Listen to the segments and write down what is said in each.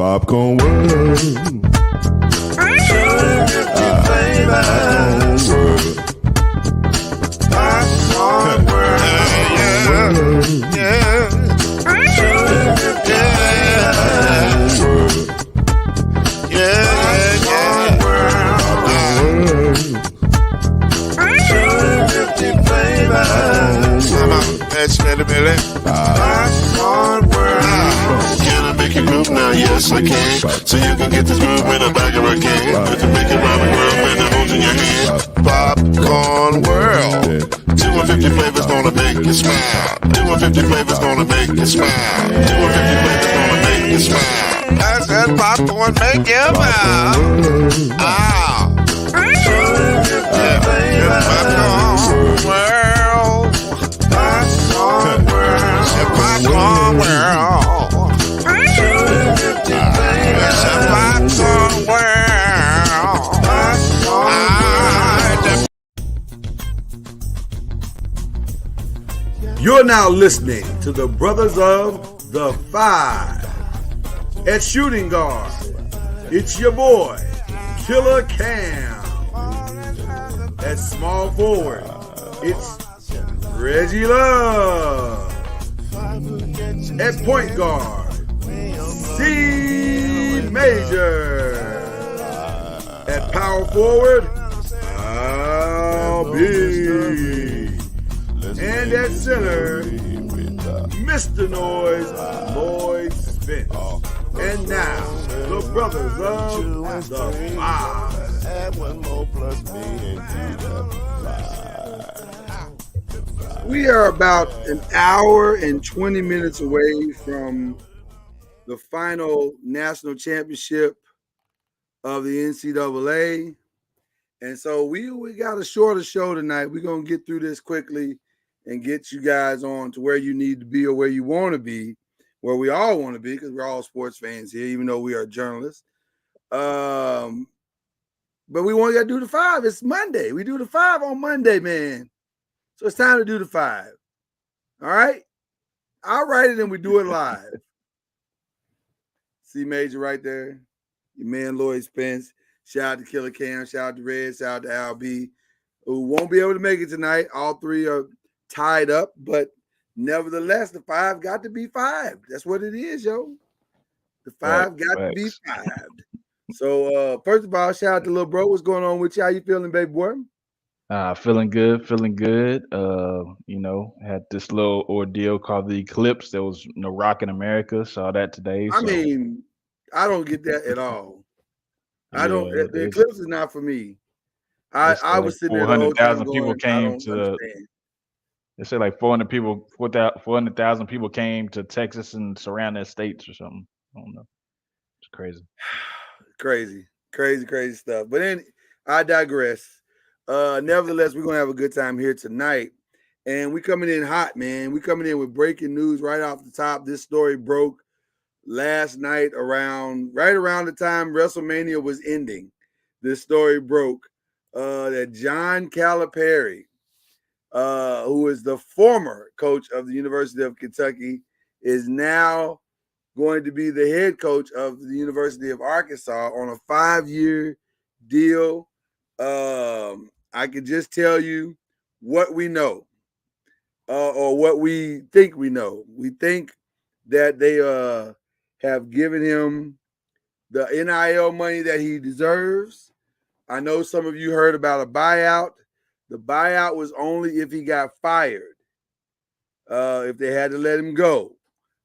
Popcorn World. Popcorn World. Yeah. Can I make you move now? Yes, I can. So you can get this movement up back if I can. I can make it round the world when it holds in your hand. Popcorn World. 250 flavors gonna make you smile. 250 flavors gonna make you smile. 250 flavors gonna make you smile. I said popcorn make you smile. Ah. 250 flavors. Popcorn World. Popcorn World. Popcorn World. Popcorn World. You're now listening to the Brothers of the Five. At shooting guard, it's your boy, Killer Cam. At small forward, it's Reggie Love. At point guard, C Major. At power forward, I'll be. And at center, Mr. Noise, Lloyd Spence. And now, the Brothers of the Five. Add one more plus me and We are about an hour and 20 minutes away from the final national championship of the NCAA. And so we got a shorter show tonight. We're going to get through this quickly and get you guys on to where you need to be or where you want to be, where we all want to be, because we're all sports fans here, even though we are journalists. But we want to do the five. It's Monday. We do the five on Monday, man. So it's time to do the five. All right? I'll write it and we do it live. C Major right there. Your man Lloyd Spence. Shout out to Killer Cam. Shout out to Red. Shout out to Al B, who won't be able to make it tonight. All three are tied up, but nevertheless, the five got to be five. That's what it is, yo. The five got to be five. So, first of all, shout out to little bro. What's going on with you? How you feeling, baby boy? Feeling good. You know, had this little ordeal called the eclipse. There was no rock in America. Saw that today. I mean, I don't get that at all. I don't. The eclipse is not for me. I was sitting there. 400,000 people came to. They said like 400,000 people came to Texas and surrounding states or something. I don't know. It's crazy. Crazy stuff. But then I digress. Nevertheless, we're gonna have a good time here tonight, and we coming in hot, man. We coming in with breaking news right off the top. This story broke last night right around the time WrestleMania was ending. This story broke that John Calipari, who is the former coach of the University of Kentucky, is now going to be the head coach of the University of Arkansas on a 5-year deal. I can just tell you what we know, or what we think we know. We think that they have given him the NIL money that he deserves. I know some of you heard about a buyout. The buyout was only if he got fired, if they had to let him go.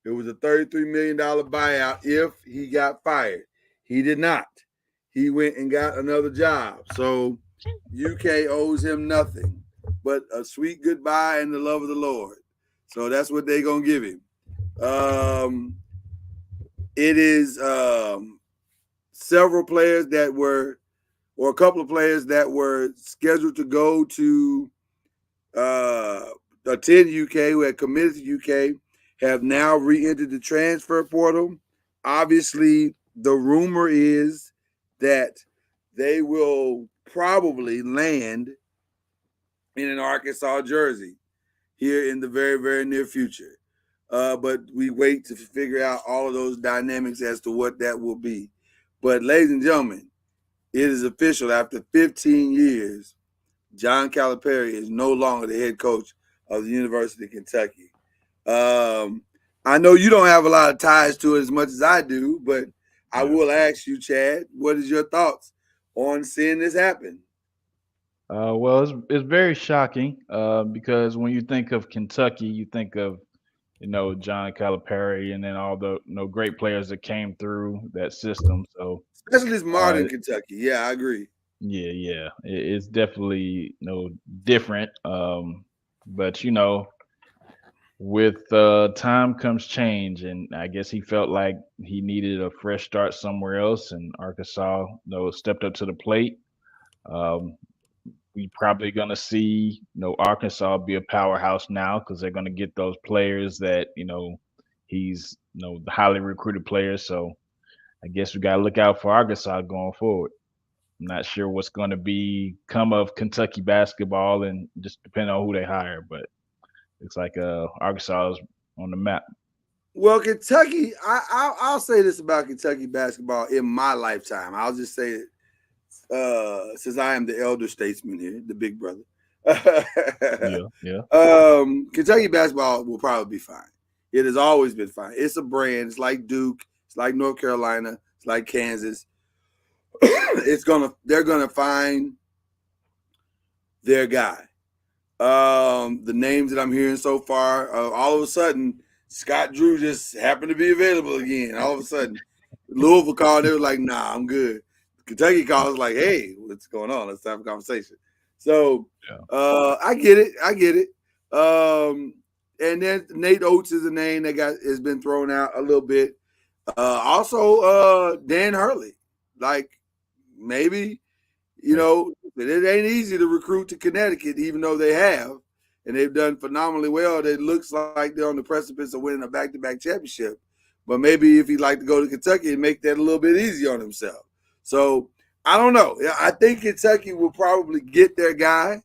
It was a $33 million buyout if he got fired. He did not. He went and got another job. So UK owes him nothing but a sweet goodbye and the love of the Lord. So that's what they're going to give him. It is several players that were, or a couple of players that were scheduled to go to attend UK, who had committed to UK, have now re-entered the transfer portal. Obviously, the rumor is that they will probably land in an Arkansas jersey here in the very, very near future. but we wait to figure out all of those dynamics as to what that will be. But ladies and gentlemen, it is official. After 15 years, John Calipari is no longer the head coach of the University of Kentucky. I know you don't have a lot of ties to it as much as I do, but I will ask you, Chad, what is your thoughts on seeing this happen? Well, it's very shocking because when you think of Kentucky, you think of John Calipari and then all the great players that came through that system. So Especially this uh, modern Kentucky. Yeah, I agree. yeah, it's definitely different. But with time comes change, and I guess he felt like he needed a fresh start somewhere else, and Arkansas stepped up to the plate. Um, we probably gonna see Arkansas be a powerhouse now because they're gonna get those players that he's the highly recruited players. So I guess we gotta look out for Arkansas going forward. I'm not sure what's going to come of Kentucky basketball, and just depending on who they hire. But it's like Arkansas is on the map. Well, Kentucky, I'll say this about Kentucky basketball in my lifetime. I'll just say it since I am the elder statesman here, the big brother. Yeah. Kentucky basketball will probably be fine. It has always been fine. It's a brand. It's like Duke. It's like North Carolina. It's like Kansas. They're gonna find their guy. The names that I'm hearing so far, all of a sudden, Scott Drew just happened to be available again. All of a sudden, Louisville called. They were like, "Nah, I'm good." Kentucky calls like, "Hey, what's going on? Let's have a conversation." So, I get it. And then Nate Oates is a name that has been thrown out a little bit. Also, Dan Hurley, like maybe. It ain't easy to recruit to Connecticut, even though they have, and they've done phenomenally well. It looks like they're on the precipice of winning a back-to-back championship. But maybe if he'd like to go to Kentucky and make that a little bit easier on himself. So I don't know. I think Kentucky will probably get their guy.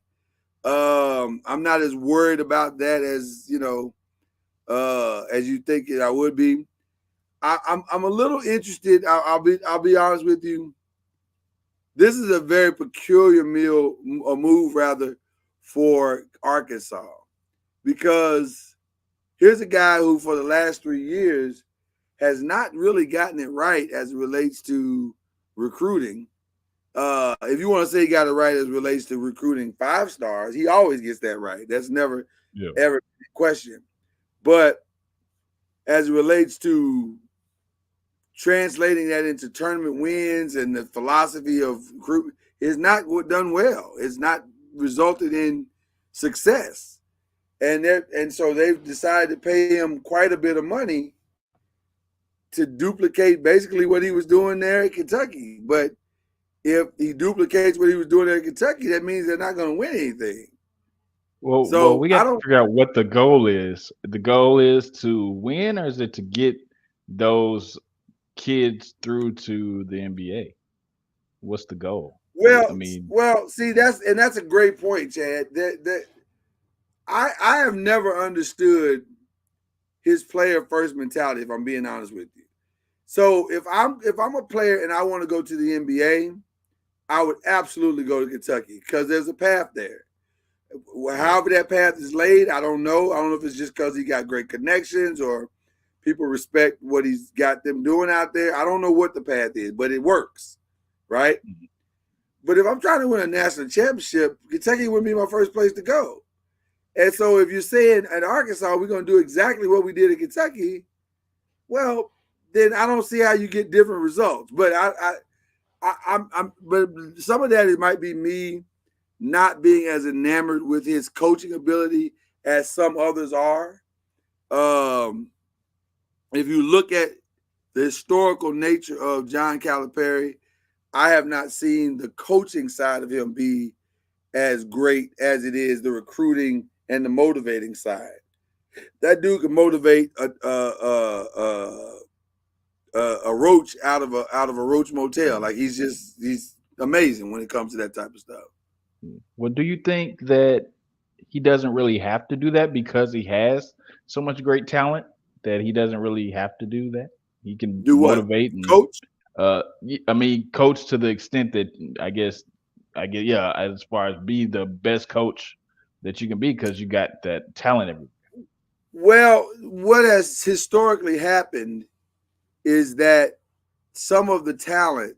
I'm not as worried about that as you think I would be. I'm a little interested. I'll be honest with you. This is a very peculiar move for Arkansas, because here's a guy who for the last 3 years has not really gotten it right as it relates to recruiting. If you want to say he got it right as it relates to recruiting 5 stars, he always gets that right. That's never ever a question. But as it relates to translating that into tournament wins and the philosophy of recruitment is not done well. It's not resulted in success. And so they've decided to pay him quite a bit of money to duplicate basically what he was doing there at Kentucky. But if he duplicates what he was doing there at Kentucky, that means they're not going to win anything. Well, we got to figure out what the goal is. The goal is to win, or is it to get those kids through to the NBA? What's the goal? See, that's a great point, Chad. I have never understood his player first mentality, if I'm being honest with you. So if I'm a player and I want to go to the NBA, I would absolutely go to Kentucky because there's a path there. However that path is laid, I don't know. I don't know if it's just because he got great connections or people respect what he's got them doing out there. I don't know what the path is, but it works, right? Mm-hmm. But if I'm trying to win a national championship, Kentucky wouldn't be my first place to go. And so if you're saying at Arkansas, we're going to do exactly what we did at Kentucky, well, then I don't see how you get different results. But but some of that it might be me not being as enamored with his coaching ability as some others are. If you look at the historical nature of John Calipari, I have not seen the coaching side of him be as great as it is the recruiting and the motivating side. That dude can motivate a roach out of a roach motel. Like he's amazing when it comes to that type of stuff. Well, do you think that he doesn't really have to do that because he has so much great talent? that he doesn't really have to do that. He can Do what? motivate and Coach? I mean, coach to the extent that yeah, as far as be the best coach that you can be because you got that talent everywhere. Well, what has historically happened is that some of the talent,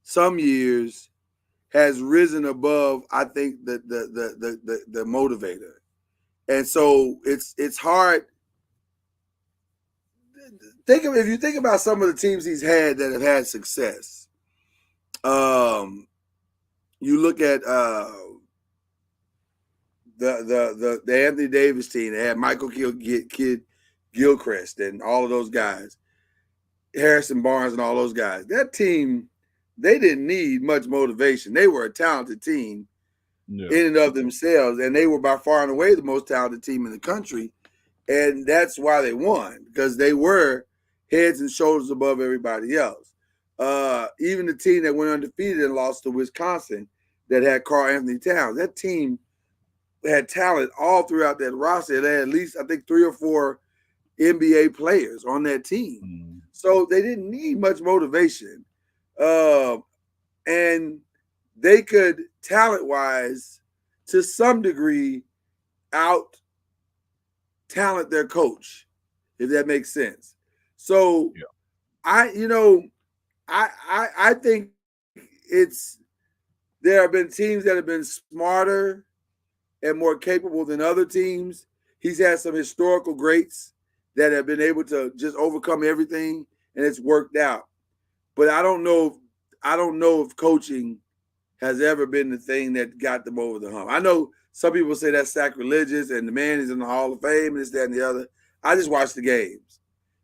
some years, has risen above, I think, the motivator. And so it's hard. If you think about some of the teams he's had that have had success. You look at the Anthony Davis team. They had Michael Kidd Gilchrist and all of those guys, Harrison Barnes and all those guys. That team, they didn't need much motivation. They were a talented team in and of themselves, and they were by far and away the most talented team in the country. And that's why they won, because they were heads and shoulders above everybody else. Even the team that went undefeated and lost to Wisconsin that had Karl Anthony Towns, that team had talent all throughout that roster. They had at least, I think, 3 or 4 NBA players on that team. Mm. So they didn't need much motivation. And they could, talent-wise, to some degree, out-talent their coach, if that makes sense. So I think there have been teams that have been smarter and more capable than other teams. He's had some historical greats that have been able to just overcome everything, and it's worked out. But I don't know if coaching has ever been the thing that got them over the hump. I know some people say that's sacrilegious and the man is in the Hall of Fame and this, that, and the other. I just watch the games.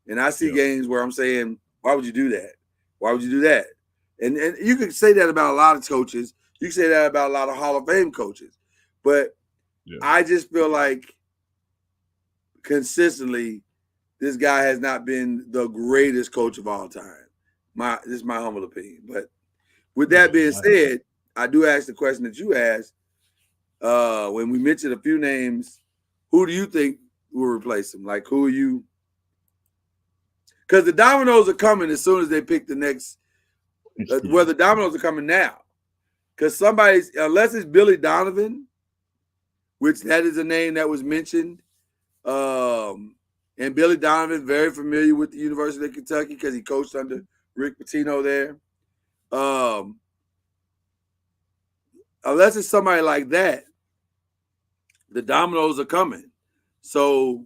And I see games where I'm saying, why would you do that? Why would you do that? And you could say that about a lot of coaches. You can say that about a lot of Hall of Fame coaches. But I just feel like consistently this guy has not been the greatest coach of all time. This is my humble opinion. But with that being said, I do ask the question that you asked. When we mentioned a few names, who do you think will replace him? Like, who are you? Because the dominoes are coming as soon as they pick the next. Well, the dominoes are coming now. Because unless it's Billy Donovan, which that is a name that was mentioned, and Billy Donovan, very familiar with the University of Kentucky because he coached under Rick Pitino there. Unless it's somebody like that, the dominoes are coming. So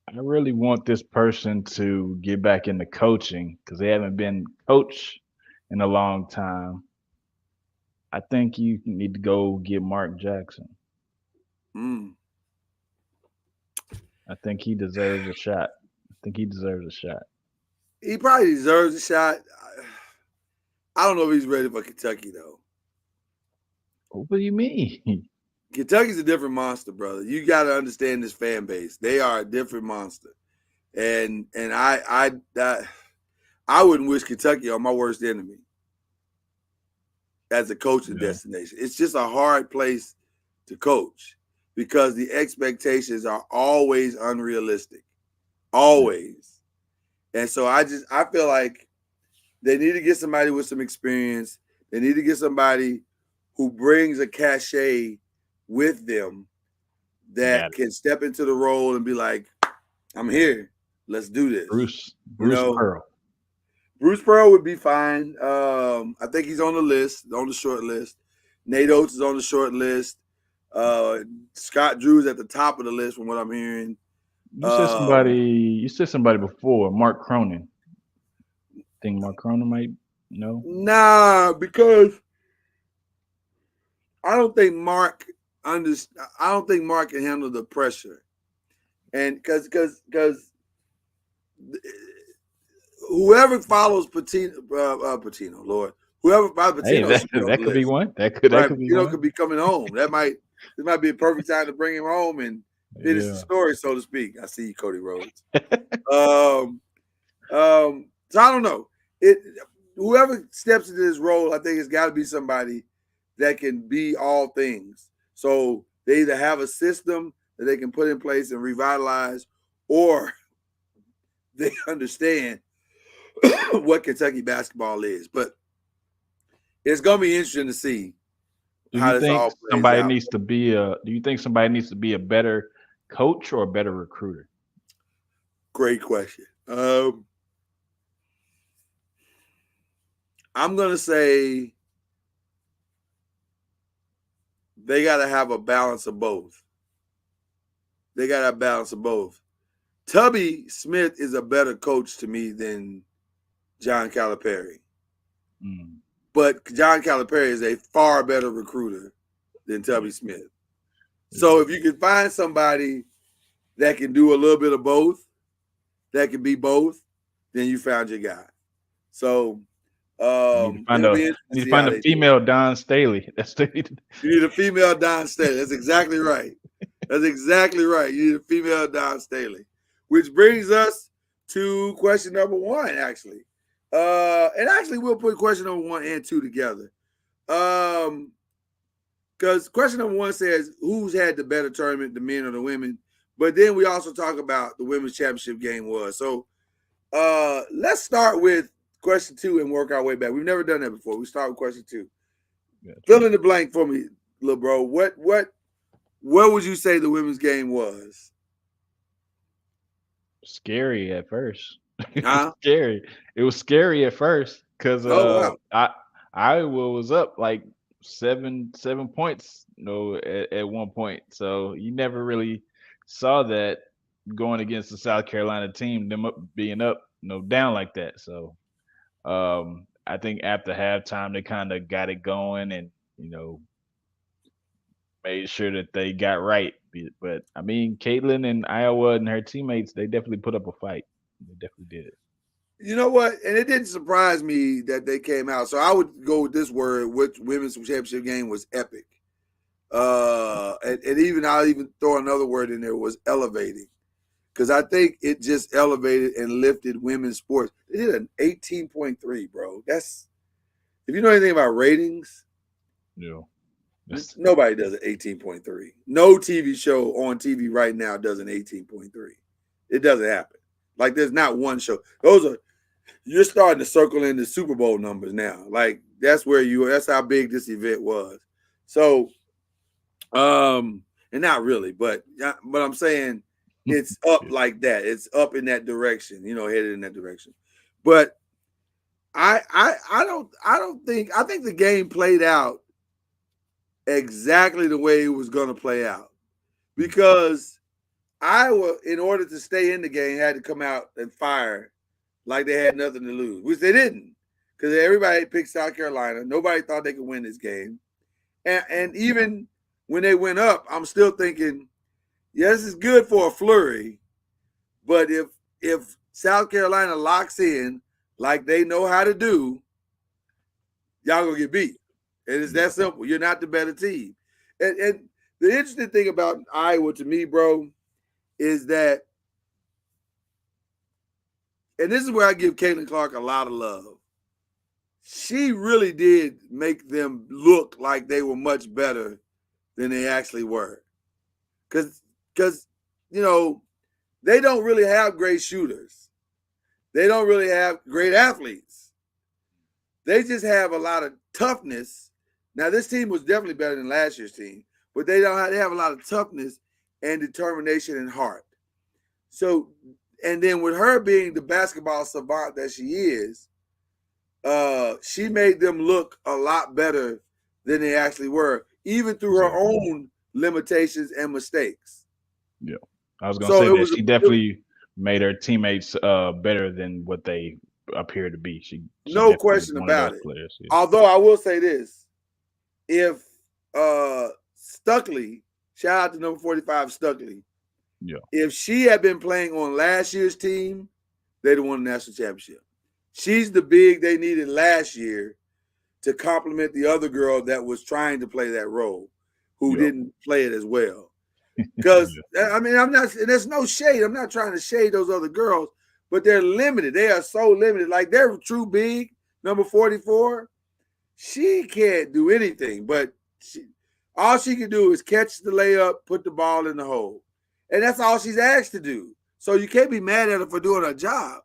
I really want this person to get back into coaching because they haven't been coached in a long time. I think you need to go get Mark Jackson. I think he deserves a shot. He probably deserves a shot. I don't know if he's ready for Kentucky, though. What do you mean? Kentucky's a different monster, brother. You got to understand this fan base. They are a different monster. And I wouldn't wish Kentucky on my worst enemy as a coaching destination. It's just a hard place to coach because the expectations are always unrealistic. Always. And so I feel like they need to get somebody with some experience. They need to get somebody who brings a cachet with them that can step into the role and be like, I'm here. Let's do this. Bruce Pearl. Bruce Pearl would be fine. I think he's on the list, on the short list. Nate Oates is on the short list. Scott Drew's at the top of the list from what I'm hearing. You said somebody before, Mark Cronin. Think Mark Cronin might no? Nah, because I don't think Mark can handle the pressure. And because whoever follows Patino, Lord, whoever follows Patino, that could be one. That could be one. Could be coming home. This might be a perfect time to bring him home and finish the story, so to speak. I see you, Cody Rhodes. So I don't know. Whoever steps into this role, I think it's got to be somebody that can be all things. So they either have a system that they can put in place and revitalize, or they understand what Kentucky basketball is. But it's gonna be interesting to see Do how you this think all plays somebody out. needs to be a? Do you think somebody needs to be a better coach or a better recruiter? Great question. I'm gonna say they got to have a balance of both. They got to have a balance of both. Tubby Smith is a better coach to me than John Calipari. But John Calipari is a far better recruiter than Tubby Smith. So if you can find somebody that can do a little bit of both, that can be both, then you found your guy. So You need it'll be interesting to to see find how a they do. female Don Staley. That's the You need a female Don Staley. That's exactly right. That's exactly right. You need a female Don Staley. Which brings us to question number 1, actually. And actually we'll put question number 1 and 2 together. Because question number 1 says who's had the better tournament, the men or the women. But then we also talk about the women's championship game was. So let's start with question 2 and work our way back. We've never done that before. We start with question 2. Gotcha. Fill in the blank for me, little bro. What would you say the women's game was? Scary at first. Huh? Scary. It was scary at first because wow. Iowa was up like 7 points, at one point. So you never really saw that going against the South Carolina team, them being up, down like that. So I think after halftime they kind of got it going and made sure that they got right. But I mean, Caitlin and Iowa and her teammates, they definitely put up a fight. They definitely did. You know what? And it didn't surprise me that they came out. So I would go with this word, which women's championship game was epic. And even I'll even throw another word in there, was elevating. Because I think it just elevated and lifted women's sports. They did an 18.3, bro. That's, if you know anything about ratings, yeah. Nobody does an 18.3. No TV show on TV right now does an 18.3. It doesn't happen. Like there's not one show. You're starting to circle in the Super Bowl numbers now. Like that's how big this event was. So, and not really, but I'm saying it's up like that. It's up in that direction, headed in that direction. But I think the game played out exactly the way it was going to play out, because Iowa, in order to stay in the game, had to come out and fire like they had nothing to lose, which they didn't, because everybody picked South Carolina. Nobody thought they could win this game. And even when they went up, I'm still thinking, yes, it's good for a flurry, but if South Carolina locks in like they know how to do, y'all gonna get beat. And it's that simple. You're not the better team. And the interesting thing about Iowa to me, bro, is that, and this is where I give Caitlin Clark a lot of love. She really did make them look like they were much better than they actually were. Because they don't really have great shooters. They don't really have great athletes. They just have a lot of toughness. Now, this team was definitely better than last year's team, but they have a lot of toughness and determination and heart. So, and then with her being the basketball savant that she is, she made them look a lot better than they actually were, even through her own limitations and mistakes. Yeah. I was going to say that she definitely made her teammates better than what they appear to be. She no question about it. Players, yeah. Although I will say this, if Stuckley, shout out to number 45 Stuckley, if she had been playing on last year's team, they'd have won the national championship. She's the big they needed last year to complement the other girl that was trying to play that role, who didn't play it as well. Because, I mean, there's no shade. I'm not trying to shade those other girls, but they're limited. They are so limited. Like, they're true big, number 44. She can't do anything, but all she can do is catch the layup, put the ball in the hole. And that's all she's asked to do. So you can't be mad at her for doing her job.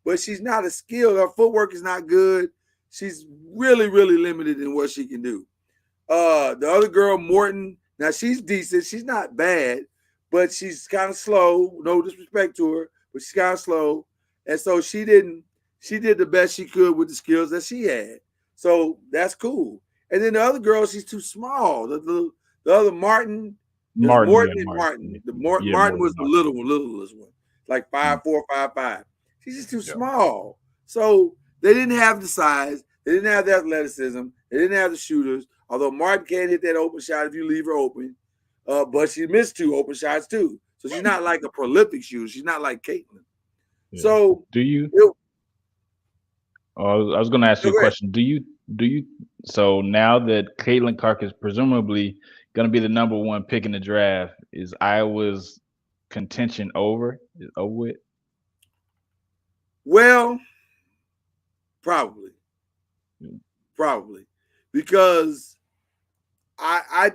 But she's not a skilled. Her footwork is not good. She's really, really limited in what she can do. The other girl, Morton, now she's decent. She's not bad, but she's kind of slow. No disrespect to her, but she's kind of slow. And so she did the best she could with the skills that she had. So that's cool. And then the other girl, she's too small. The other Martin, there's Martin, yeah, Morton and Martin. yeah, Martin was the Martin. littlest one, like 5'4", 5'5". She's just too Yeah. small. So they didn't have the size. They didn't have the athleticism. They didn't have the shooters. Although Martin can hit that open shot if you leave her open. But she missed 2 open shots too. So she's not like a prolific shooter. She's not like Caitlin. Yeah. So do you? I was going to ask you a question. Do you? So now that Caitlin Clark is presumably going to be the number 1 pick in the draft, is Iowa's contention over? Is over with? Well, probably, because I,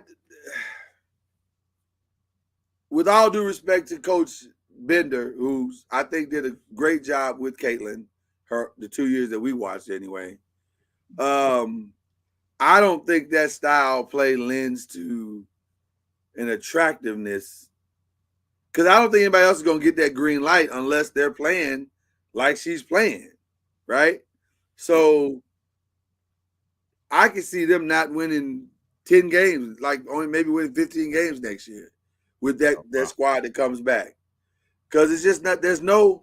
with all due respect to Coach Bender, who's I think did a great job with Caitlin, the 2 years that we watched anyway. I don't think that style play lends to an attractiveness, because I don't think anybody else is going to get that green light unless they're playing like she's playing, right? So I can see them not winning 10 games, like only maybe winning 15 games next year with that squad that comes back. Because it's just not, there's no,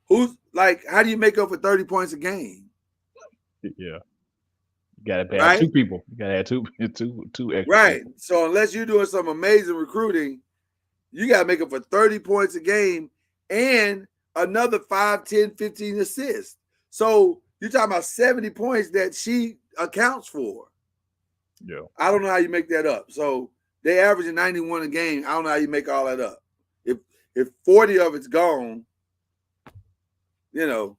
who's like, how do you make up for 30 points a game? Yeah. You got to Right? have 2 people. You got to have two extra Right. people. So unless you're doing some amazing recruiting, you got to make up for 30 points a game and another 5, 10, 15 assists. So you're talking about 70 points that she accounts for. Yeah. I don't know how you make that up. So they averaging 91 a game. I don't know how you make all that up. If 40 of it's gone, you know.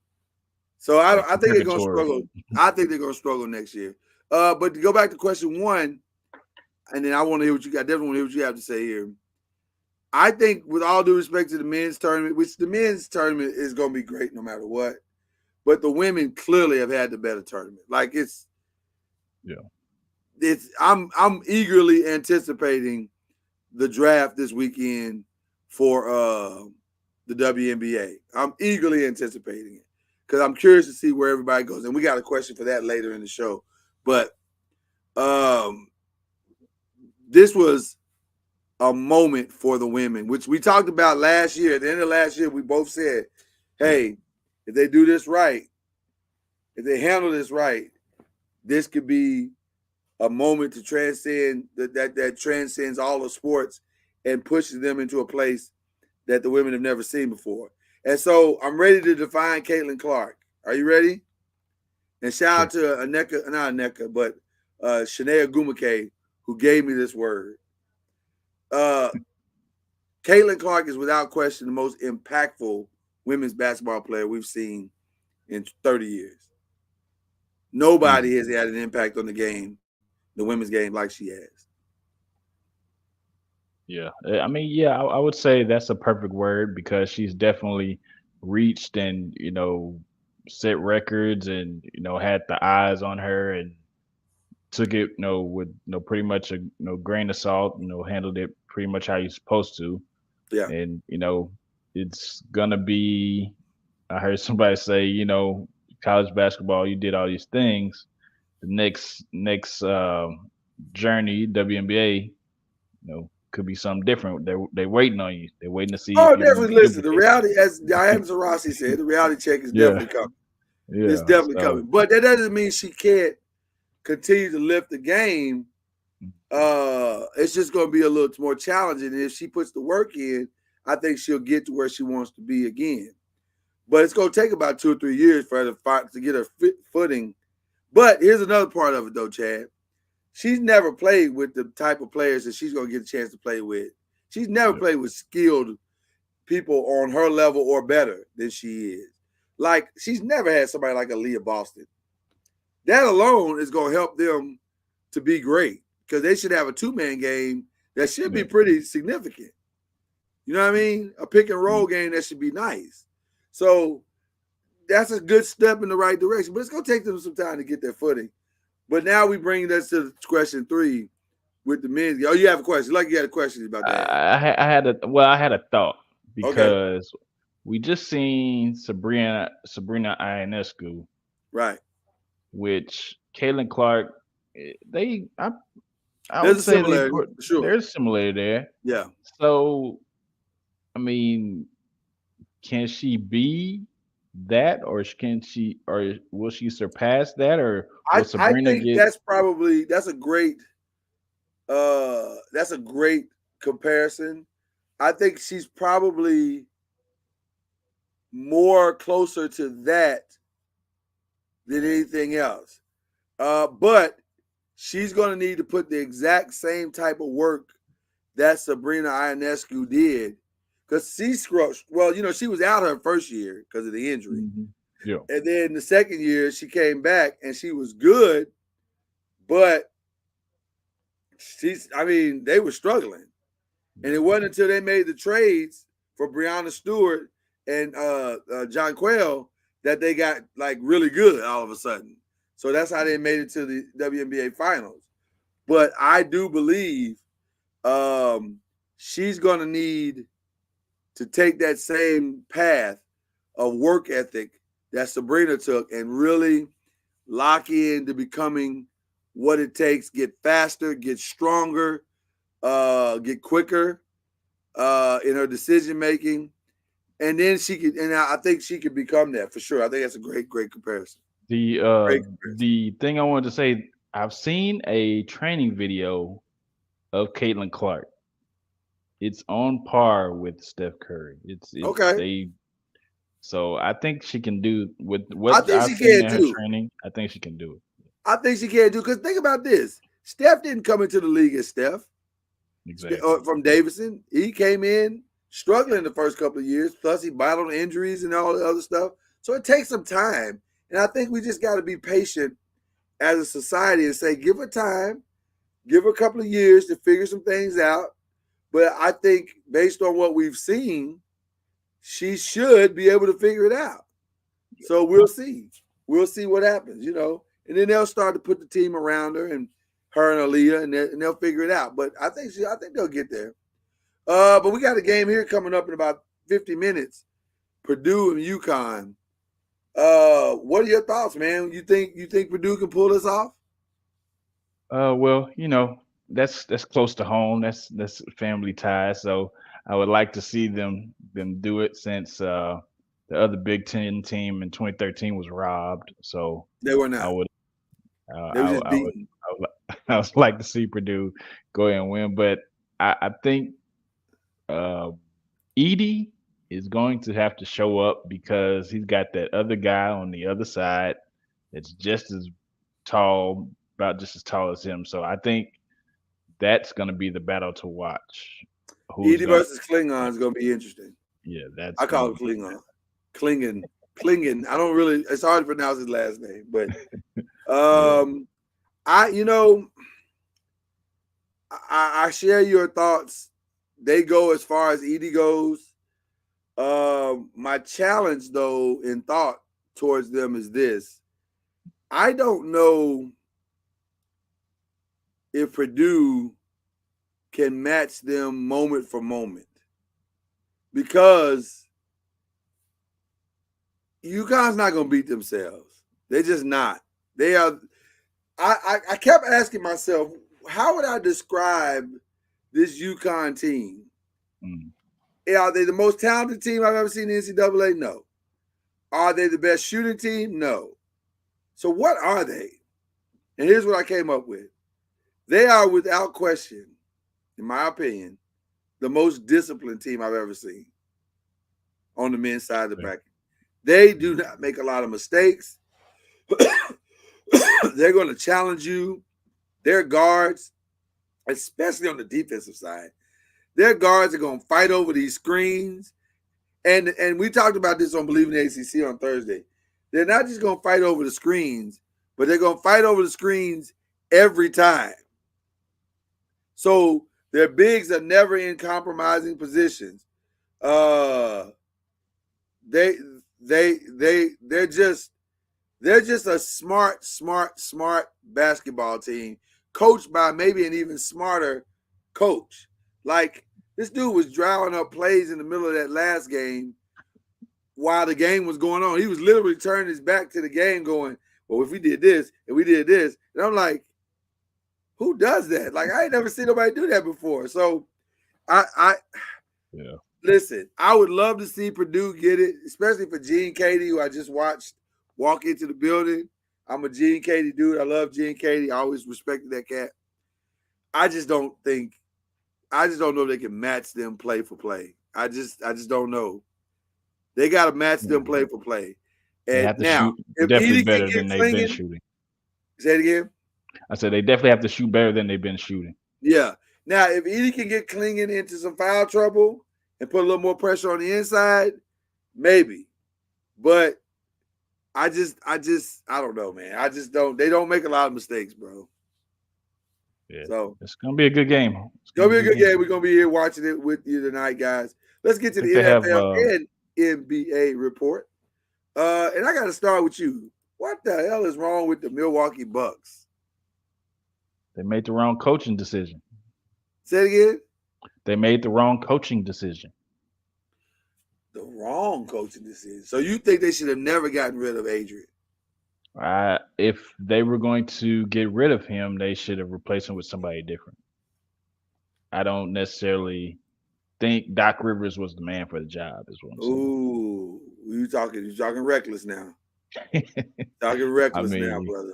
So I think they're going to struggle. I think they're going to struggle next year. But to go back to question 1, and then I want to hear what you got. Definitely want to hear what you have to say here. I think, with all due respect to the men's tournament, which the men's tournament is going to be great no matter what, but the women clearly have had the better tournament. Like I'm eagerly anticipating the draft this weekend for the WNBA. I'm eagerly anticipating it because I'm curious to see where everybody goes, and we got a question for that later in the show. But this was a moment for the women, which we talked about last year. At the end of last year, we both said, hey, if they do this right, if they handle this right, this could be a moment to transcend that transcends all of sports and pushes them into a place that the women have never seen before. And so I'm ready to define Caitlin Clark. Are you ready? And shout out to Shanae Gumake, who gave me this word. Caitlin Clark is without question the most impactful women's basketball player we've seen in 30 years. Nobody has had an impact on the game, the women's game, like she has. Yeah. I mean, yeah, I would say that's a perfect word because she's definitely reached and, set records and, had the eyes on her and took it, with, pretty much a, grain of salt, handled it pretty much how you're supposed to. Yeah. And, it's gonna be, I heard somebody say, college basketball, you did all these things. The next journey, WNBA, could be something different. They're waiting on you. They're waiting to see. Oh, definitely. Listen, the reality, as Diana Taurasi said, the reality check is definitely coming. Yeah, it's definitely coming. But that doesn't mean she can't continue to lift the game. It's just going to be a little more challenging. And if she puts the work in, I think she'll get to where she wants to be again. But it's going to take about 2 or 3 years for her to get her footing. But here's another part of it, though, Chad. She's never played with the type of players that she's going to get a chance to play with. She's never played with skilled people on her level or better than she is. Like, she's never had somebody like a Leah Boston. That alone is going to help them to be great because they should have a 2-man game that should be pretty significant. You know what I mean? A pick and roll game that should be nice. So that's a good step in the right direction, but it's gonna take them some time to get their footing. But now we bring us to question 3 with the men. Oh, you have a question? Like you had a question about that? I had a thought Okay, because we just seen Sabrina Ionescu, right. which Caitlin Clark. They I There's would a say similarity for sure. there's similarity there. Yeah, So I mean, can she be that, or can she, or will she surpass that, or will I Sabrina think get? that's a great comparison. I think she's probably more closer to that than anything else. But she's going to need to put the exact same type of work that Sabrina Ionescu did, because she screwed. Well, she was out her first year because of the injury, Mhm. Yeah. and then the second year she came back and she was good, but they were struggling. And it wasn't until they made the trades for Breonna Stewart and John Quayle that they got like really good all of a sudden. So that's how they made it to the WNBA finals. But I do believe she's going to need to take that same path of work ethic that Sabrina took and really lock in to becoming what it takes, get faster, get stronger, get quicker in her decision making, and then she could. And I think she could become that for sure. I think that's a great comparison. The Great comparison. the thing I wanted to say, I've seen a training video of Caitlin Clark. It's on par with Steph Curry. It's Okay, they. So I think she can do with I what think I've she seen can in her too. training. I think she can do it. I think she can do, because think about this: Steph didn't come into the league as Steph Exactly. from Davidson. He came in struggling the first couple of years. Plus, he battled injuries and all the other stuff. So it takes some time, and I think we just got to be patient as a society and say, give her time, give her a couple of years to figure some things out. But I think based on what we've seen, she should be able to figure it out. So we'll see. We'll see what happens, And then they'll start to put the team around her and Aaliyah, and they'll figure it out. But I think they'll get there. But we got a game here coming up in about 50 minutes. Purdue and UConn. What are your thoughts, man? You think Purdue can pull this off? Well, that's close to home. That's family ties. So I would like to see them do it, since the other Big Ten team in 2013 was robbed. So They were I not. would They were just I would beaten. I would like to see Purdue go ahead and win, but I think uh, Edie is going to have to show up because he's got that other guy on the other side that's just as tall, about just as tall as him. So I think that's going to be the battle to watch. Who's Edie going versus Klingon is going to be interesting. to? Yeah, that's I going call to it be. Klingon. Klingon. I don't really. It's hard to pronounce his last name, but Yeah. I I share your thoughts. They go as far as Edie goes. My challenge, though, in thought towards them is this: I don't know if Purdue can match them moment for moment, because UConn's not going to beat themselves. They're just not. They are. I kept asking myself, how would I describe this UConn team? Mm. Are they the most talented team I've ever seen in the NCAA? No. Are they the best shooting team? No. So what are they? And here's what I came up with. They are, without question, in my opinion, the most disciplined team I've ever seen on the men's side of the bracket. They do not make a lot of mistakes. They're going to challenge you. Their guards, especially on the defensive side, their guards are going to fight over these screens. And we talked about this on Believe in the ACC on Thursday. They're not just going to fight over the screens, but they're going to fight over the screens every time. So their bigs are never in compromising positions. Uh, they they're just a smart basketball team, coached by maybe an even smarter coach. Like this dude was drawing up plays in the middle of that last game while the game was going on. He was literally turning his back to the game, going, "Well, if we did this and we did this," and I'm like, "Who does that?" Like I ain't never seen nobody do that before. So I Yeah. listen. I would love to see Purdue get it, especially for Gene Katie, who I just watched walk into the building. I'm a Gene Katie dude. I love Gene Katie. I always respected that cat. I just don't know if they can match them play for play. I just don't know. They got to match them play for play. They And have to now, shoot if definitely Edie can better get than they've been clinging, shooting. say it again. I said they definitely have to shoot better than they've been shooting. Yeah. Now, if Edie can get clinging into some foul trouble and put a little more pressure on the inside, maybe. But I don't know, man. They don't make a lot of mistakes, bro. Yeah. So it's gonna be a good game. It's gonna be a good game. We're gonna be here watching it with you tonight, guys. Let's get to the they have, NFL and NBA report. And I gotta start with you. What the hell is wrong with the Milwaukee Bucks? They made the wrong coaching decision. Say it again. They made the wrong coaching decision. The wrong coaching decision. So you think they should have never gotten rid of Adrian? If they were going to get rid of him, they should have replaced him with somebody different. I don't necessarily think Doc Rivers was the man for the job, is what I'm saying. Ooh, you talking reckless now. Talking reckless now, brother.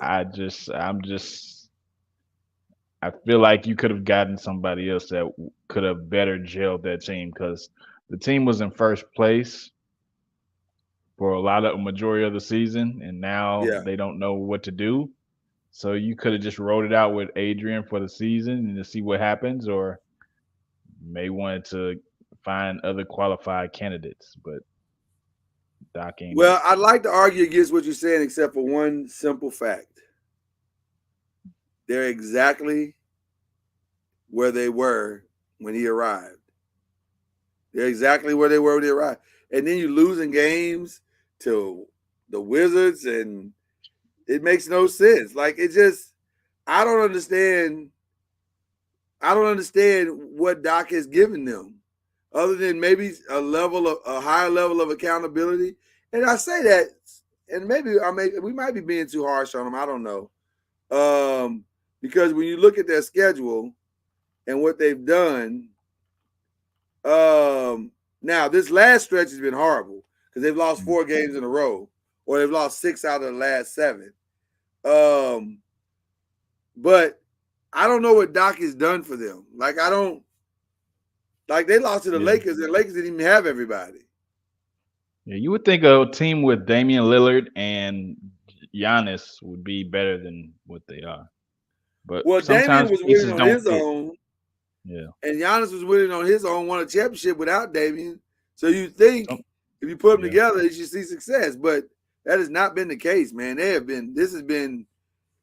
I feel like you could have gotten somebody else that could have better gelled that team, because the team was in first place for a majority of the season, and now they don't know what to do. So you could have just rolled it out with Adrian for the season and to see what happens, or may wanted to find other qualified candidates, but Doc ain't. Well, I'd like to argue against what you're saying, except for one simple fact. They're exactly where they were when he arrived. They're exactly where they were when he arrived. And then you're losing games to the Wizards, and it makes no sense. Like, I don't understand what Doc has given them, other than maybe a higher level of accountability. And I say that, and maybe we might be being too harsh on them. I don't know. Because when you look at their schedule and what they've done, now this last stretch has been horrible because they've lost 4 games in a row, or they've lost 6 out of the last 7. But I don't know what Doc has done for them. Like, they lost to the Lakers, and the Lakers didn't even have everybody. Yeah, you would think a team with Damian Lillard and Giannis would be better than what they are. But Damian was winning on his own. Yeah. And Giannis was winning on his own, won a championship without Damian. So you think if you put them together, you should see success. But that has not been the case, man. This has been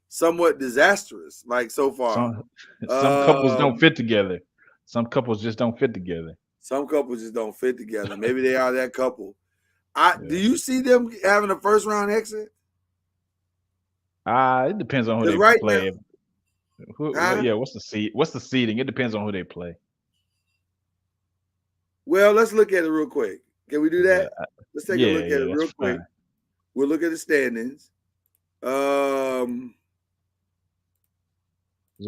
somewhat disastrous, like, so far. Some couples don't fit together. Some couples just don't fit together. Some couples just don't fit together. Maybe they are that couple. Do you see them having a first round exit? It depends on who they play. What's the seed? What's the seeding? It depends on who they play. Well, let's look at it real quick. Can we do that? Let's take a look at it real quick. We'll look at the standings. If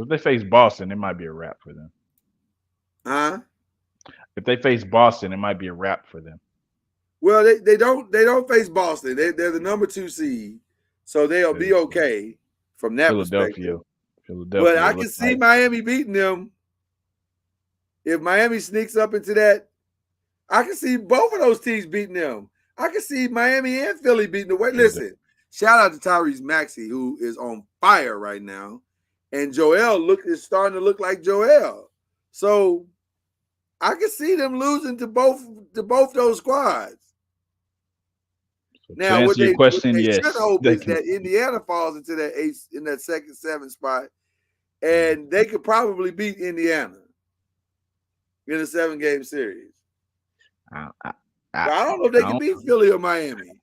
they face Boston, it might be a wrap for them. Huh? If they face Boston, it might be a wrap for them. Well, they don't face Boston. They're the number 2 seed, so they'll be okay from that perspective. But I can see Miami beating them. If Miami sneaks up into that, I can see both of those teams beating them. I can see Miami and Philly beating the way. Listen, shout out to Tyrese Maxey, who is on fire right now, and Joel is starting to look like Joel. So I can see them losing to both those squads. Now, what they should hope is that Indiana falls into that 8 in that second 7 spot, and they could probably beat Indiana in a 7-game series. I, I, But I, I don't know if they I can don't, beat Philly or Miami.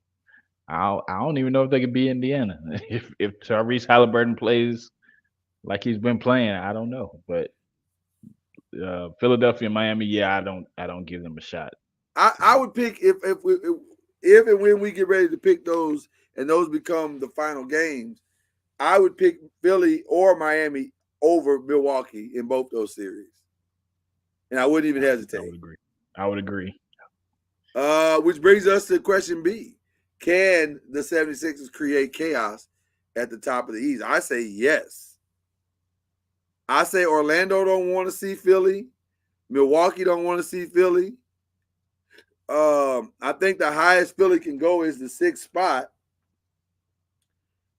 I don't even know if they could be Indiana if Tyrese Halliburton plays like he's been playing. I don't know, but Philadelphia, and Miami, yeah, I don't give them a shot. I would pick if and when we get ready to pick those and those become the final games, I would pick Philly or Miami over Milwaukee in both those series. And I wouldn't even I would hesitate. agree. I would agree. Which brings us to question B. Can the 76ers create chaos at the top of the East? I say yes. I say Orlando don't want to see Philly. Milwaukee don't want to see Philly. I think the highest Philly can go is the sixth spot.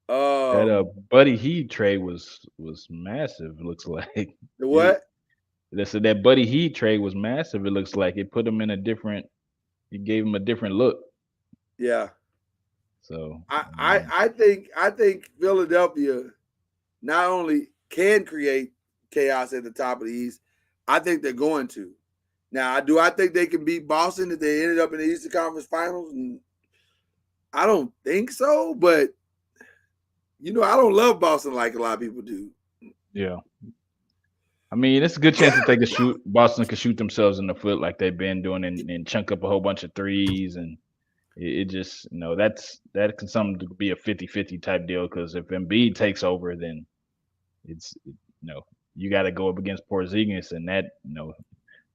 That Um, Buddy Heat trade was massive. It looks like the it. what? They said that Buddy Heat trade was massive. It looks like it put him in a different. It gave him a different look. Yeah, So I think Philadelphia not only can create chaos at the top of the East, I think they're going to. Now, do I think they can beat Boston if they ended up in the Eastern Conference Finals? I don't think so, but I don't love Boston like a lot of people do. yeah, I mean it's a good chance that they could shoot. Boston could shoot themselves in the foot like they've been doing and chunk up a whole bunch of threes and it just that can something to be a 50-50 type deal because if Embiid takes over then it's you got to go up against Porzingis and that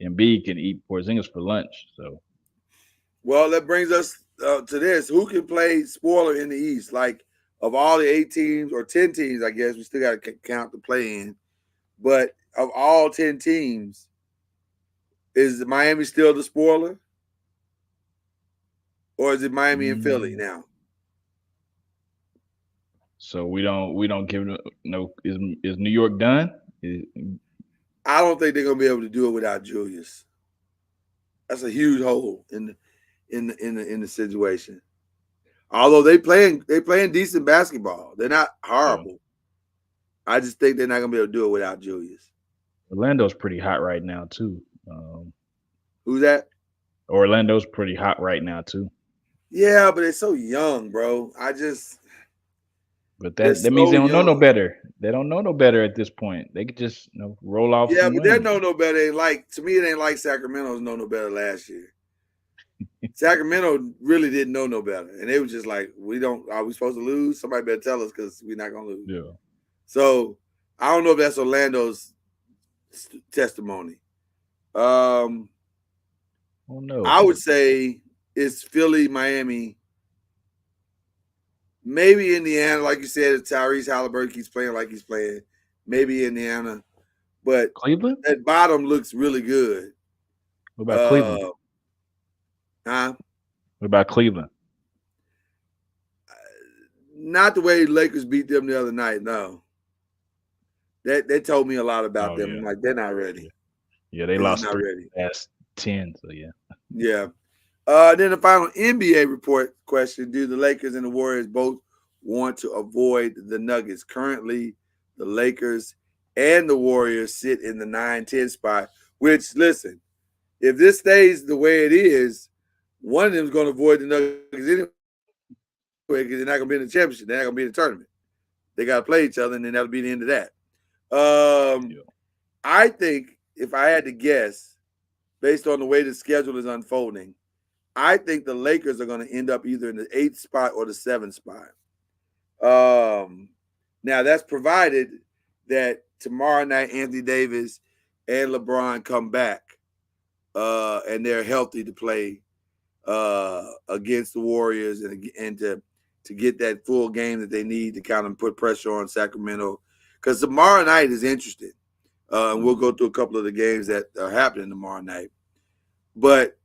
Embiid can eat Porzingis for lunch. So Well, that brings us to this: who can play spoiler in the East? Like of all the 8 teams or 10 teams, I guess we still got to count the play in. But of all 10 teams, is Miami still the spoiler, or is it Miami and Philly mm, now? so we don't give no is New York done? I don't think they're gonna be able to do it without Julius. That's a huge hole in the situation. Although they playing decent basketball, they're not Yeah. horrible. I just think they're not gonna be able to do it without Julius. Orlando's pretty hot right now too. Um, Who's that? Orlando's pretty hot right now too. Yeah, but they're so young, bro. But They're that means so they don't know no young. better. They don't know no better at this point. They could just roll off Yeah, some but they wins. know no better. To me, it ain't like Sacramento's know no better last year. Sacramento really didn't know no better, and they was just like, "We don't. Are we supposed to lose? Somebody better tell us because we're not gonna lose." Yeah. So I don't know if that's Orlando's testimony. Um, Oh no. I would say it's Philly, Miami, maybe Indiana. Like you said, if Tyrese Halliburton keeps playing like he's playing, maybe Indiana. But Cleveland? that bottom looks really good. What about Cleveland? Uh, huh? What about Cleveland? Not the way Lakers beat them the other night. No, they told me a lot about Oh them. yeah. I'm like, they're not Yeah. ready. Yeah, they They're just lost not 3 ready. last 10, so yeah. Yeah. Then the final NBA report question: do the Lakers and the Warriors both want to avoid the Nuggets? Currently, the Lakers and the Warriors sit in the 9-10 spot. Which, listen, if this stays the way it is, one of them is going to avoid the Nuggets anyway because they're not going to be in the championship. They're not going to be in the tournament. They got to play each other, and then that'll be the end of that. Yeah. I think if I had to guess, based on the way the schedule is unfolding, I think the Lakers are going to end up either in the 8th spot or the 7th spot. Now that's provided that tomorrow night Anthony Davis and LeBron come back and they're healthy to play against the Warriors and to get that full game that they need to kind of put pressure on Sacramento. Because tomorrow night is interesting. And we'll go through a couple of the games that are happening tomorrow night. But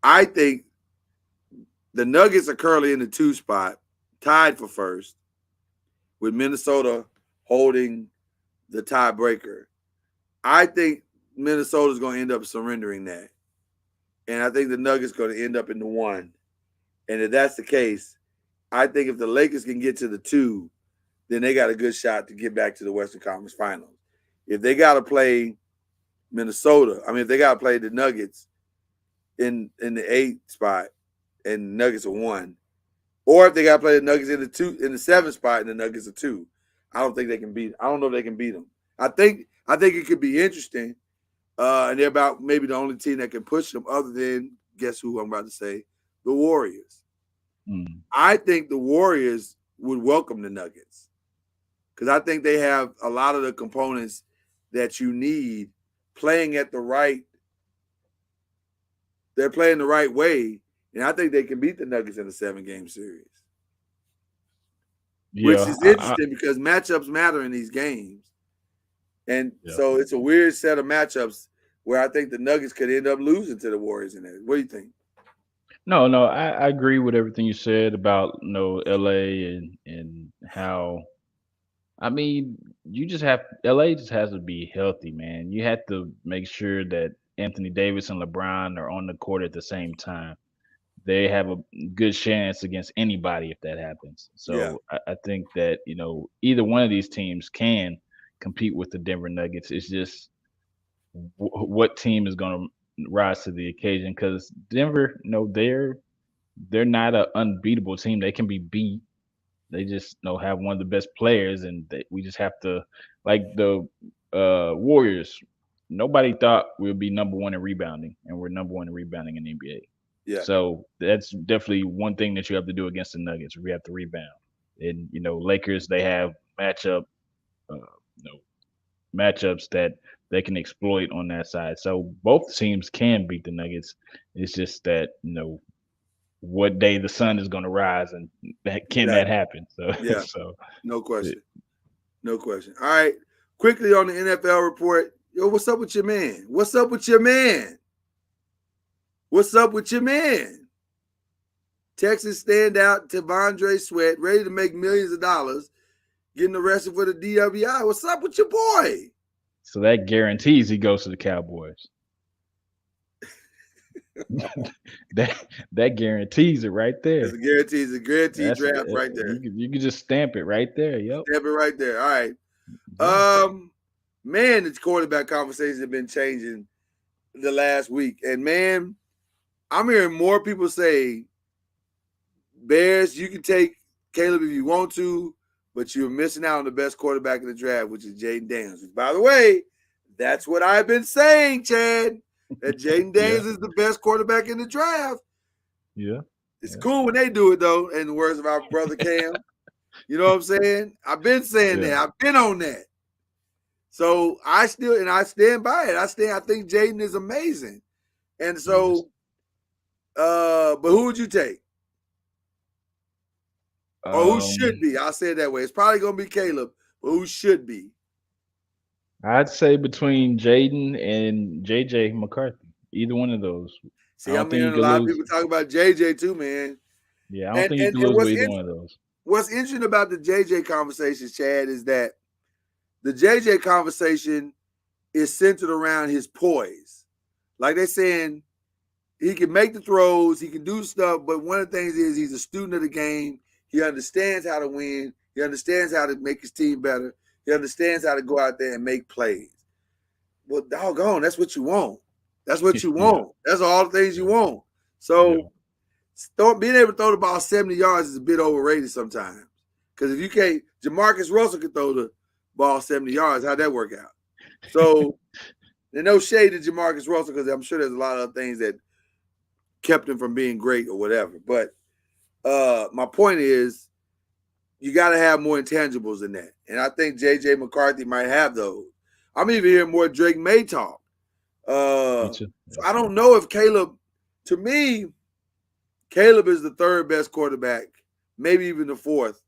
I think the Nuggets are currently in the 2 spot, tied for first, with Minnesota holding the tiebreaker. I think Minnesota's going to end up surrendering that. And I think the Nuggets are going to end up in the 1. And if that's the case, I think if the Lakers can get to the 2, then they got a good shot to get back to the Western Conference Finals. If they got to play if they got to play the Nuggets, in the 8 spot, and Nuggets are 1. Or if they got to play the Nuggets in the 7 spot, and the Nuggets are 2. I don't think they can beat. I don't know if they can beat them. I think it could be interesting. And they're about maybe the only team that can push them, other than guess who I'm about to say, the Warriors. Mm. I think the Warriors would welcome the Nuggets because I think they have a lot of the components that you need playing at the right. They're playing the right way, and I think they can beat the Nuggets in a 7-game series. Which Yeah, is interesting because matchups matter in these games. And yeah. so it's a weird set of matchups where I think the Nuggets could end up losing to the Warriors in it. What do you think? No, I agree with everything you said about LA and how I mean you just have LA just has to be healthy, man. You have to make sure that Anthony Davis and LeBron are on the court at the same time. They have a good chance against anybody if that happens. Yeah. So I think that either one of these teams can compete with the Denver Nuggets. It's just what team is going to rise to the occasion because Denver, they're not an unbeatable team. They can be beat. They just have one of the best players, and we just have to like the Warriors. Nobody thought we would be number one in rebounding, and we're number one in rebounding in the NBA. Yeah. So that's definitely one thing that you have to do against the Nuggets. We have to rebound, and Lakers they have uh, matchups that they can exploit on that side. So both teams can beat the Nuggets. It's just that what day the sun is going to rise, and can that Exactly. happen? So Yeah. so No question. No question. All right. Quickly on the NFL report. Yo, what's up with your man? What's up with your man? What's up with your man? Texas standout Tavondre Sweat, ready to make millions of dollars, getting arrested for the DWI. What's up with your boy? So that guarantees he goes to the Cowboys. that guarantees it right there. It's a guarantee. It's a guaranteed That's draft right there. You can just stamp it right there. Yep. Stamp it right there. All right. Yeah. Man, the quarterback conversations have been changing the last week. And man, I'm hearing more people say, Bears, you can take Caleb if you want to, but you're missing out on the best quarterback in the draft, which is Jaden Daniels. By the way, that's what I've been saying, Chad, that Jaden Daniels is the best quarterback in the draft. Yeah. It's cool when they do it, though, in the words of our brother Cam. You know what I'm saying? I've been saying that. I've been on that. So I stand by it. I think Jaden is amazing. And so, but who would you take? Or who should be? I'll say it that way. It's probably going to be Caleb, but who should be? I'd say between Jaden and JJ McCarthy. Either one of those. See, I'm hearing a lot of people talk about JJ too, man. Yeah, I don't think you can lose with either one of those. What's interesting about the JJ conversation, Chad, is that the JJ conversation is centered around his poise. Like they're saying, he can make the throws, he can do stuff, but one of the things is he's a student of the game. He understands how to win. He understands how to make his team better. He understands how to go out there and make plays. Well, doggone, that's what you want. That's what you want. That's all the things you want. So being able to throw the ball 70 yards is a bit overrated sometimes. Because if you can't, Jamarcus Russell could throw the ball 70 yards. How'd that work out? So there's no shade to Jamarcus Russell because I'm sure there's a lot of things that kept him from being great or whatever. But my point is, you got to have more intangibles than that. And I think J.J. McCarthy might have those. I'm even hearing more Drake May talk. So I don't know if Caleb, to me, Caleb is the third best quarterback, maybe even the fourth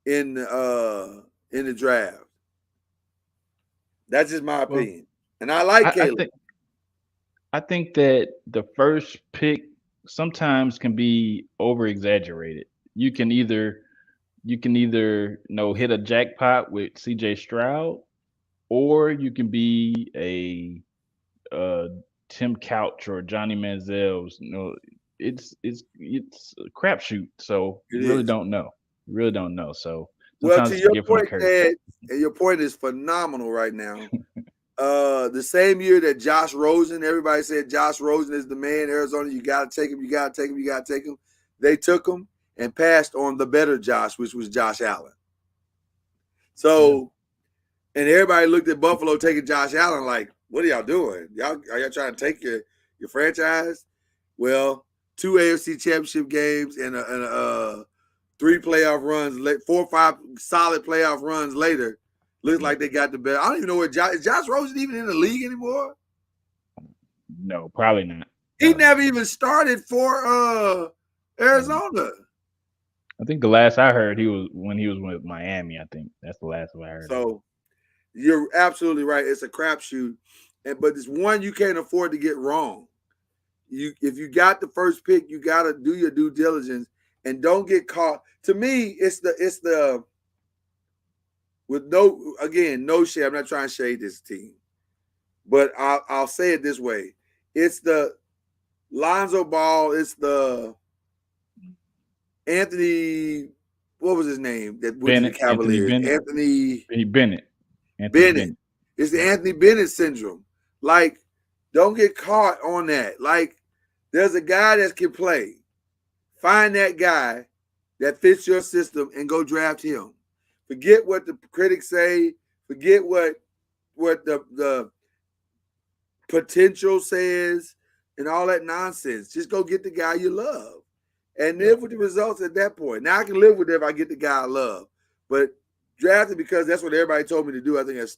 in the draft. That's just my opinion. And I like Caleb. I think that the first pick sometimes can be over exaggerated. You can either hit a jackpot with CJ Stroud, or you can be a Tim Couch or Johnny Manziel's. It's a crapshoot. So you really don't know. You really don't know. So well, to your point, Ed, and your point is phenomenal right now. The same year that Josh Rosen, everybody said Josh Rosen is the man in Arizona. You got to take him. You got to take him. You got to take him. They took him and passed on the better Josh, which was Josh Allen. So, and everybody looked at Buffalo taking Josh Allen like, what are y'all doing? Are y'all trying to take your franchise? Well, 2 AFC championship games and 3 playoff runs, 4 or 5 solid playoff runs later, looks like they got the best. I don't even know where is Josh Rosen even in the league anymore? No, probably not. He never even started for Arizona. I think the last I heard he was with Miami. I think that's the last I heard. So you're absolutely right. It's a crapshoot, but it's one you can't afford to get wrong. If you got the first pick, you got to do your due diligence and don't get caught. To me, it's the with no shade. I'm not trying to shade this team, but I'll say it this way: it's the Lonzo Ball. It's the Anthony. What was his name? That went to the Cavaliers. Anthony Bennett. It's the Anthony Bennett syndrome. Like, don't get caught on that. Like, there's a guy that can play. Find that guy that fits your system and go draft him. Forget what the critics say. Forget what the potential says and all that nonsense. Just go get the guy you love and live with the results at that point. Now I can live with it if I get the guy I love, but drafted because that's what everybody told me to do. I think that's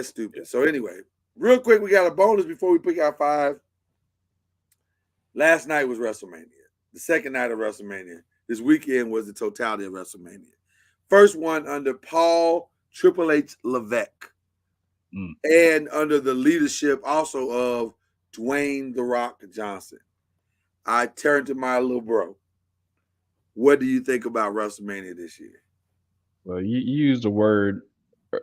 stupid. So anyway, real quick, we got a bonus before we pick our 5. Last night was WrestleMania. The second night of WrestleMania. This weekend was the totality of WrestleMania. First one under Paul Triple H Levesque. And under the leadership also of Dwayne The Rock Johnson. I turned to my little bro. What do you think about WrestleMania this year? Well, you used the word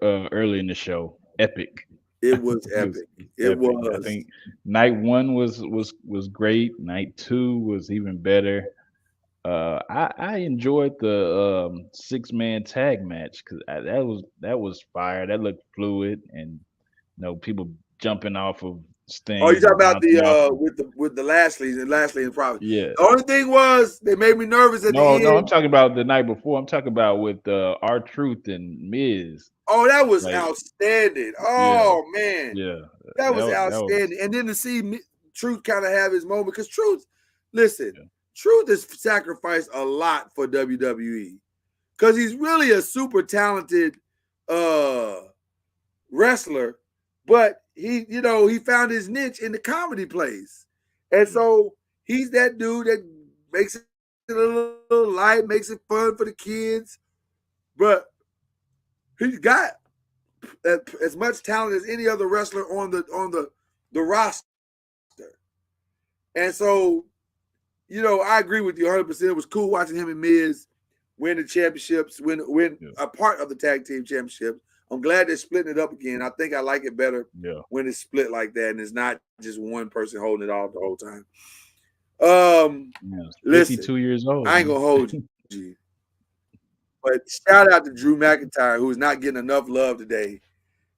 early in the show, epic. It was epic. It was. I think night 1 was great. Night 2 was even better. I enjoyed the 6-man tag match because that was fire. That looked fluid, and people jumping off of Sting. Oh, you talking about the with the Lashley and Prophet? Yeah. The only thing was they made me nervous at the end. No, I'm talking about the night before. I'm talking about with R-Truth and Miz. Oh, that was outstanding. Oh man, that was outstanding. And then to see Truth kind of have his moment, because Truth has sacrificed a lot for WWE because he's really a super talented wrestler, but he found his niche in the comedy plays. And so he's that dude that makes it a little light, makes it fun for the kids, but he's got as much talent as any other wrestler on the roster. And so, I agree with you 100%. It was cool watching him and Miz win the championships, win a part of the tag team championships. I'm glad they're splitting it up again. I think I like it better when it's split like that and it's not just one person holding it all the whole time. Listen, 52 years old. I ain't gonna hold you. But shout out to Drew McIntyre, who's not getting enough love today.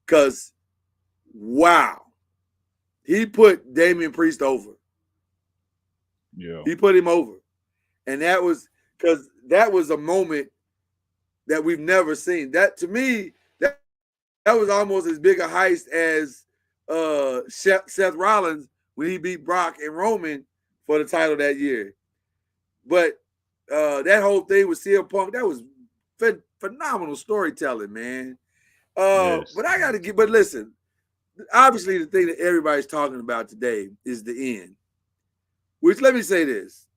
Because, wow, he put Damian Priest over. Yeah. He put him over. And that was because that was a moment that we've never seen. That, to me, that was almost as big a heist as Seth Rollins when he beat Brock and Roman for the title that year. But that whole thing with CM Punk, that was phenomenal storytelling, man. But I got to but listen, obviously the thing that everybody's talking about today is the end. Which, let me say this.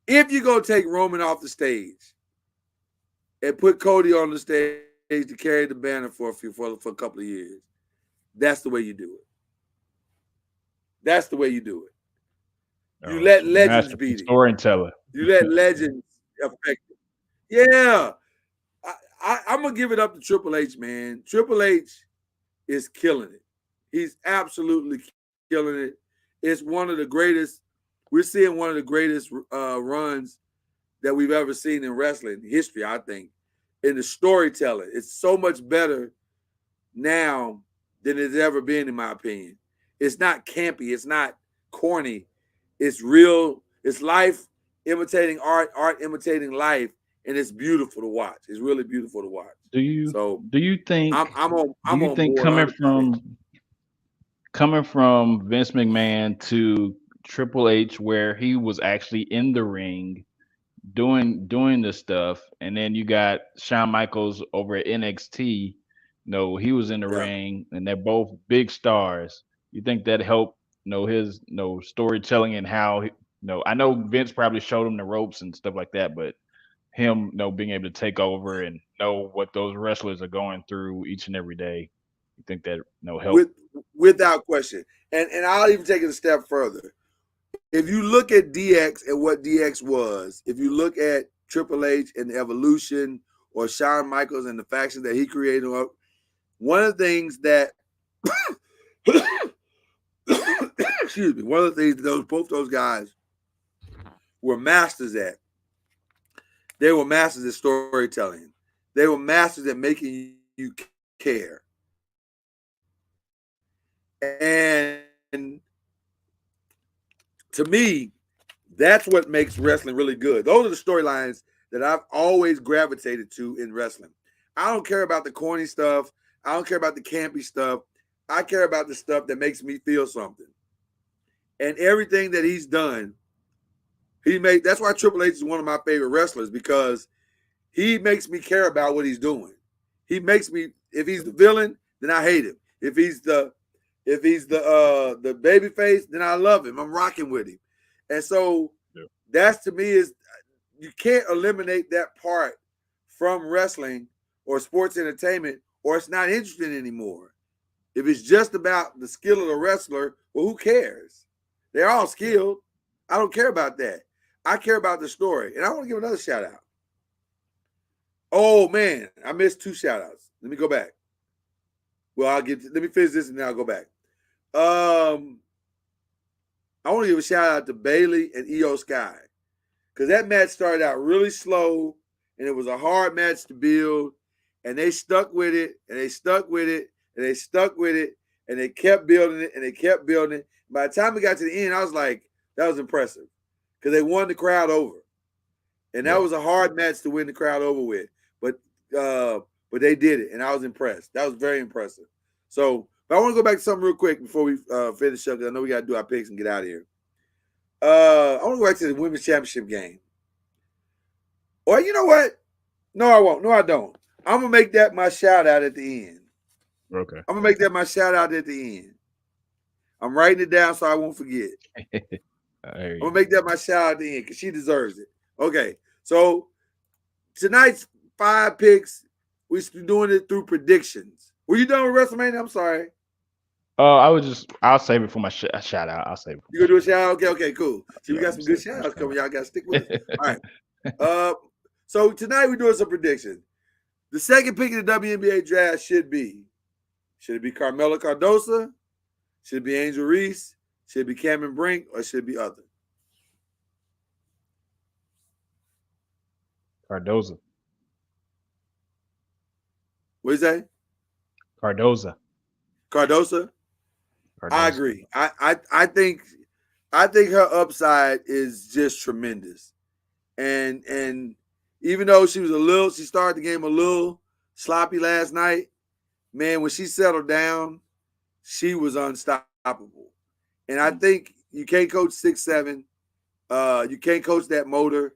If you go take Roman off the stage and put Cody on the stage to carry the banner for a couple of years, that's the way you do it. That's the way you do it. You let legends beat it. Storyteller. You let legends affect it. Yeah. I'm going to give it up to Triple H, man. Triple H is killing it. He's absolutely killing it. It's one of the greatest. We're seeing one of the greatest runs that we've ever seen in wrestling history, I think. In the storytelling, it's so much better now than it's ever been, in my opinion. It's not campy. It's not corny. It's real. It's life imitating art, art imitating life, and it's beautiful to watch. It's really beautiful to watch. Do you So do you think do I'm you on think board 100%. coming from Vince McMahon to Triple H, where he was actually in the ring doing this stuff, and then you got Shawn Michaels over at NXT. No, he was in the Yeah. ring, and they're both big stars. You think that helped? His storytelling and how I know Vince probably showed him the ropes and stuff like that, but him being able to take over and know what those wrestlers are going through each and every day. You think that helped? With without question. And I'll even take it a step further. If you look at DX and what DX was, if you look at Triple H and the evolution, or Shawn Michaels and the faction that he created, one of the things that excuse me, one of the things that both those guys were masters at, they were masters at storytelling. They were masters at making you care. And to me, that's what makes wrestling really good. Those are the storylines that I've always gravitated to in wrestling. I don't care about the corny stuff. I don't care about the campy stuff. I care about the stuff that makes me feel something. And everything that he's done, that's why Triple H is one of my favorite wrestlers, because he makes me care about what he's doing. He makes me, if he's the villain, then I hate him. If he's the baby face, then I love him. I'm rocking with him. And so that's, to me, is you can't eliminate that part from wrestling or sports entertainment, or it's not interesting anymore. If it's just about the skill of the wrestler, well, who cares? They're all skilled. I don't care about that. I care about the story. And I want to give another shout out. Oh man, I missed 2 shout outs. Let me go back. Well, let me finish this and then I'll go back. I want to give a shout out to Bailey and Io Sky, because that match started out really slow and it was a hard match to build, and they stuck with it and they stuck with it and they stuck with it and they kept building it and they kept building it. By the time we got to the end, I was like, that was impressive, because they won the crowd over, and that was a hard match to win the crowd over with, but they did it, and I was impressed. That was very impressive. So, but I want to go back to something real quick before we finish up, because I know we got to do our picks and get out of here. I want to go back to the women's championship game. Or you know what? No, I won't. No, I don't. I'm gonna make that my shout out at the end. Okay. I'm gonna make that my shout out at the end. I'm writing it down so I won't forget. I'm gonna make that my shout out at the end because she deserves it. Okay, so tonight's 5 picks, we're doing it through predictions. Were you done with WrestleMania? I'm sorry. I'll save it for my shout out. I'll save it. You gonna do a shout out? Okay, cool. See, we Yeah, got some good shout outs coming. Y'all gotta stick with us. All right. So tonight we're doing some predictions. The second pick of the WNBA draft should it be Carmella Cardosa? Should it be Angel Reese? Should it be Cameron Brink? Or should it be other? Cardoza. What is that? Cardoza. Cardosa? I agree. I think her upside is just tremendous. And even though she started the game a little sloppy last night, man, when she settled down, she was unstoppable. And I think you can't coach 6'7". You can't coach that motor,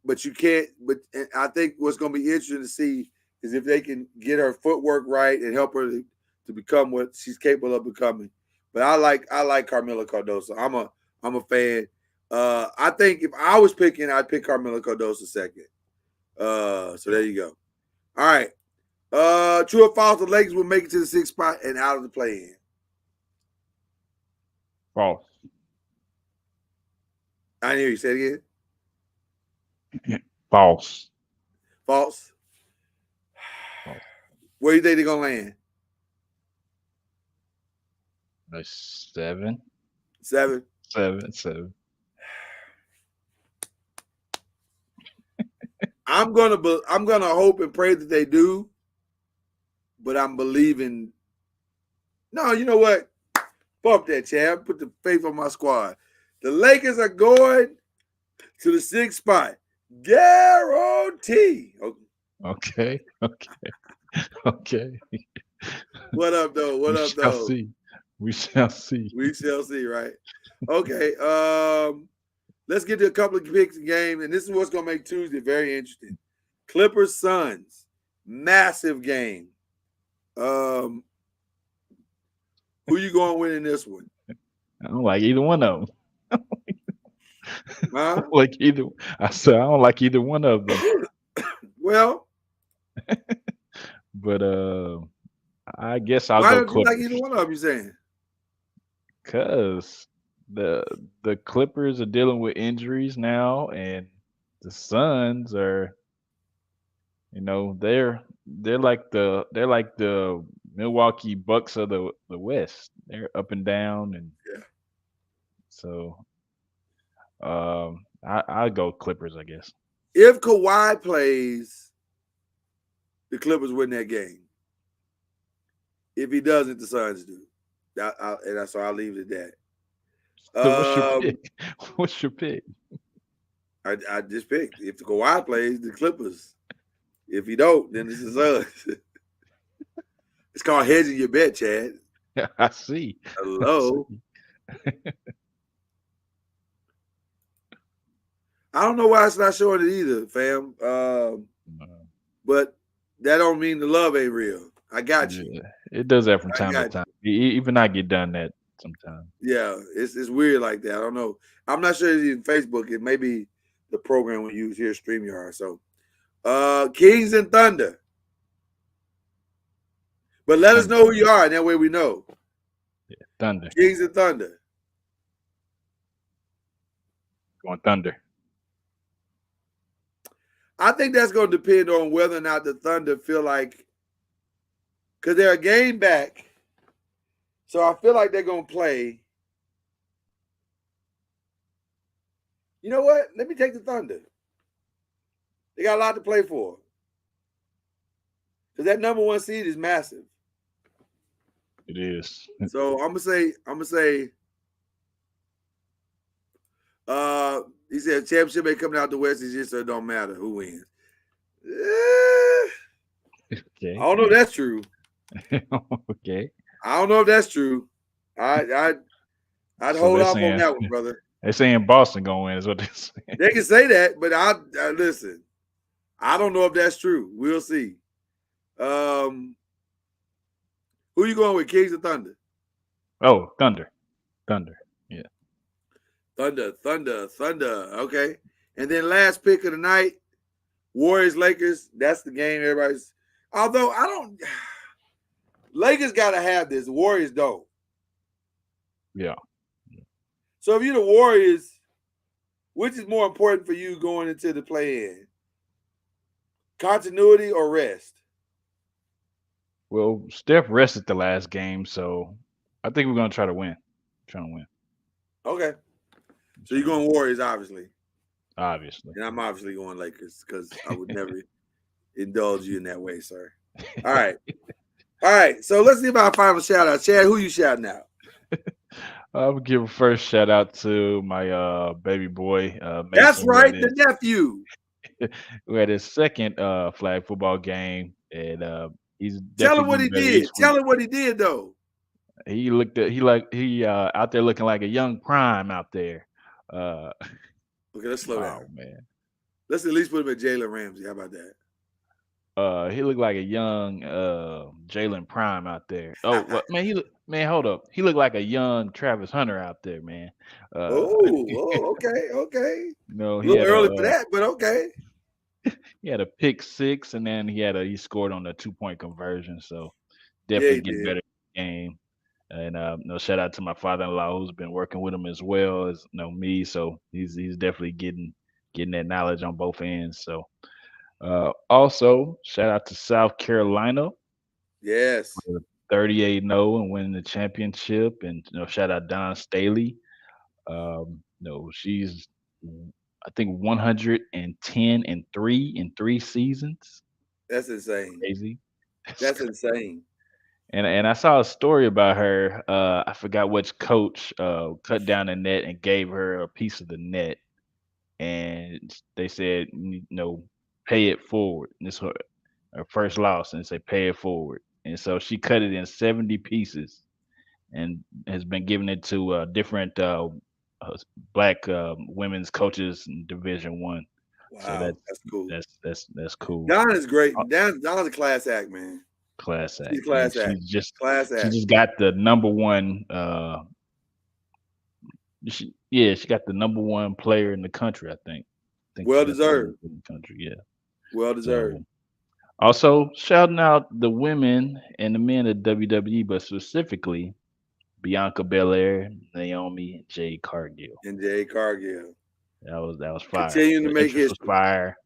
but you can't. But I think what's going to be interesting to see is if they can get her footwork right and help her to become what she's capable of becoming. But I like Carmella Cardosa. I'm a fan. I think if I was picking, I'd pick Carmella Cardosa second. So there you go. All right. True or false? The Lakers will make it to the 6th spot and out of the play-in. False. I didn't hear you say it again. False. False. Where do you think they're gonna land? 7. 7. 7. I'm gonna hope and pray that they do, but I'm believing. No, you know what? Fuck that, Chad. Put the faith on my squad. The Lakers are going to the sixth spot. Guarantee. Okay. Okay, okay, okay. What up, though? We What up, shall though? see. We shall see. We shall see, right? Okay. Let's get to a couple of picks in game, and this is what's gonna make Tuesday very interesting. Clippers Suns, massive game. Who you going to win in this one? I don't like either one of them. I Huh? don't like either. I said I don't like either one of them. Well, But I guess I'll why go don't you like Clippers either one of them? You saying? because the the Clippers are dealing with injuries now, and the Suns are, they're like the Milwaukee Bucks of the West. They're up and down, and Yeah. so I go Clippers, I guess. If Kawhi plays, the Clippers win that game. If he doesn't, the Suns do. And that's so I'll leave it at that. So what's your pick? What's your pick? I just picked. If the Kawhi plays, the Clippers. If he don't, then it's the Suns. It's called hedging your bet, Chad. I see. Hello. I don't know why it's not showing it either, fam. But that don't mean the love ain't real. I got you. Yeah, it does that from I time to got time. Even I get done that sometimes. Yeah, it's weird like that. I don't know. I'm not sure it's in Facebook. It may be the program we use here, StreamYard. So Kings and Thunder. But let us know who you are, and that way we know. Yeah, Thunder. Kings and Thunder. Going Thunder. I think that's going to depend on whether or not the Thunder feel like, because they're a game back. So I feel like they're going to play. You know what? Let me take the Thunder. They got a lot to play for. Because that number one seed is massive. It is. So I'm gonna say he said championship ain't coming out the West this year, so it don't matter who wins. Okay. I don't know if that's true. Okay. I don't know if that's true. I'd hold off on that one, brother. They're saying Boston gonna win is what they're saying. They can say that, but I listen. I don't know if that's true. We'll see. Who you going with, Kings or Thunder? Oh, Thunder. Yeah. Thunder. Okay. And then last pick of the night, Warriors, Lakers. That's the game everybody's. Although I don't. Lakers got to have this. Warriors don't. Yeah. So if you're the Warriors, which is more important for you going into the play-in? Continuity or rest? Well, Steph rested the last game, so I think we're gonna try to win. Trying to win. Okay. So you're going Warriors, obviously. Obviously. And I'm obviously going Lakers because I would never indulge you in that way, sir. All right. All right. So let's give our final shout out. Chad, who you shouting out? I would give a first shout out to my baby boy. Mason, That's right, the nephew. Who had his second flag football game, and he's Tell him definitely what he getting better did. each Tell week. him what he did, though. He out there looking like a young prime out there. Okay, let's slow down. Oh man. Let's at least put him at Jalen Ramsey. How about that? He looked like a young Jalen Prime out there. Oh, what man? Hold up. He looked like a young Travis Hunter out there, man. Okay. You know, A little early for that, but okay. He had a pick six, and then he scored on a 2-point conversion. So Yeah, definitely he getting did. better game. And shout out to my father-in-law who's been working with him as well as me. So he's definitely getting that knowledge on both ends. So also shout out to South Carolina. Yes. 38-0 and winning the championship. And shout out Don Staley. She's I think 110-3 in 3 seasons. That's insane. Crazy. That's insane. And I saw a story about her. I forgot which coach cut down the net and gave her a piece of the net, and they said, pay it forward. And this was her first loss, and they say pay it forward. And so she cut it in 70 pieces, and has been giving it to different uh, black women's coaches in Division One. So Wow, that's cool. that's cool. Don is great. Uh, Don's a class act, man. Class She's act, class and act. Class she act. just got the number one. She got the number one player in the country. I think Well she got the number deserved. one in the country. Yeah. Well deserved. So also shouting out the women and the men of WWE, but specifically Bianca Belair, Naomi, Jade Cargill. And Jay Cargill. That was fire. Continuing to The make interest was history. fire.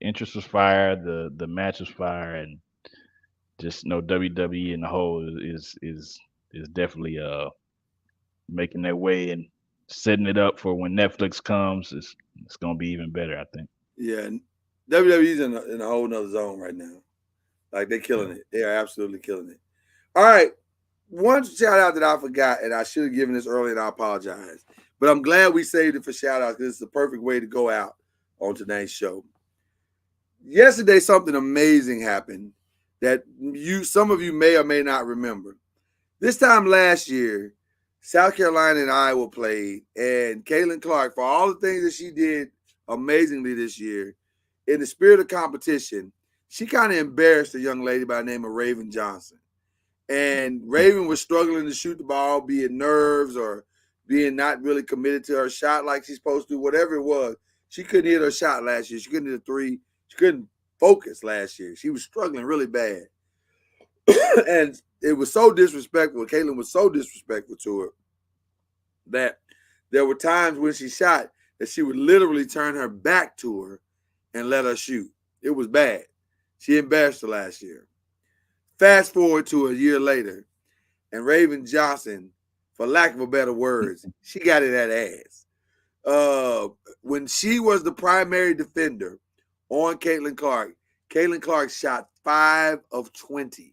Interest was fire. The match was fire, and just WWE in the whole is definitely making their way and setting it up for when Netflix comes. It's gonna be even better, I think. Yeah. and WWE's in a whole nother zone right now. Like they're killing it. They are absolutely killing it. All right. One shout out that I forgot, and I should have given this earlier, and I apologize. But I'm glad we saved it for shout outs because it's the perfect way to go out on today's show. Yesterday, something amazing happened that some of you may or may not remember. This time last year, South Carolina and Iowa played, and Caitlin Clark, for all the things that she did amazingly this year, in the spirit of competition, she kind of embarrassed a young lady by the name of Raven Johnson. And Raven was struggling to shoot the ball, be it nerves or being not really committed to her shot like she's supposed to, whatever it was. She couldn't hit her shot last year. She couldn't hit a three. She couldn't focus last year. She was struggling really bad. And it was so disrespectful. Caitlin was so disrespectful to her that there were times when she shot that she would literally turn her back to her and let her shoot. It was bad. She embarrassed her last year. Fast forward to a year later, and Raven Johnson, for lack of a better words, she got it at ass. When she was the primary defender on Caitlin Clark shot 5 of 20.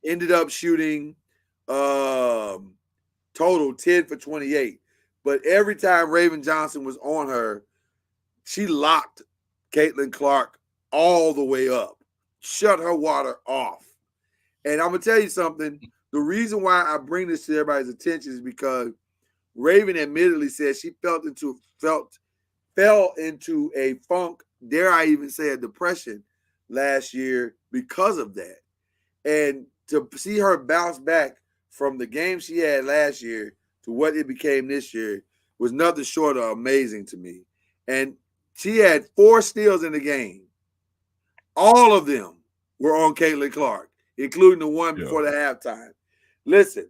Ended up shooting total 10 for 28. But every time Raven Johnson was on her, she locked Caitlin Clark all the way up, shut her water off. And I'm going to tell you something. The reason why I bring this to everybody's attention is because Raven admittedly said she fell into a funk, dare I even say a depression last year because of that. And to see her bounce back from the game she had last year to what it became this year was nothing short of amazing to me. And she had 4 steals in the game. All of them were on Caitlin Clark, including the one before the halftime. Listen,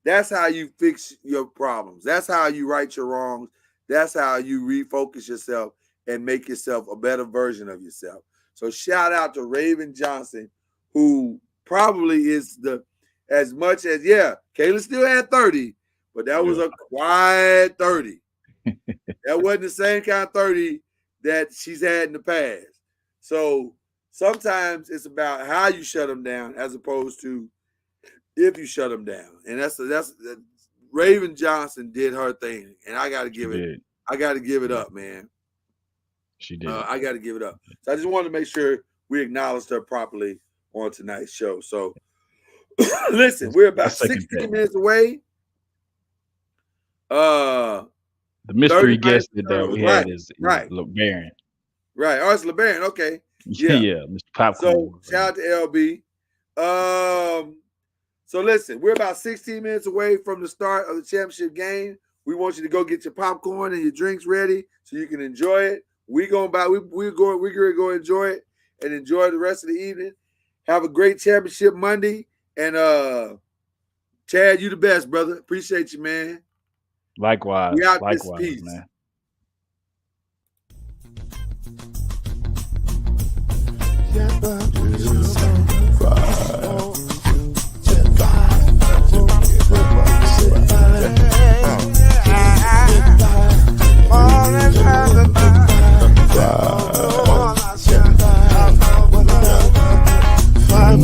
that's how you fix your problems. That's how you right your wrongs. That's how you refocus yourself and make yourself a better version of yourself. So shout out to Raven Johnson, who probably is as much as, Caitlin still had 30, but that was a quiet 30. That wasn't the same kind of 30 that she's had in the past. So sometimes it's about how you shut them down as opposed to if you shut them down. And that's Raven Johnson did her thing, and I got to give it up, man. She did. I got to give it up. So I just wanted to make sure we acknowledged her properly on tonight's show. So listen, we're about 16 minutes away. The mystery guest that we had is LeBaron. Right. Oh, it's LeBaron. Okay. Yeah, Mr. Popcorn. So shout out to LB. So listen, we're about 16 minutes away from the start of the championship game. We want you to go get your popcorn and your drinks ready so you can enjoy it. We're going to go enjoy it and enjoy the rest of the evening. Have a great championship Monday. And Chad, you the best, brother. Appreciate you, man. Likewise. We out Likewise, this piece. man. Five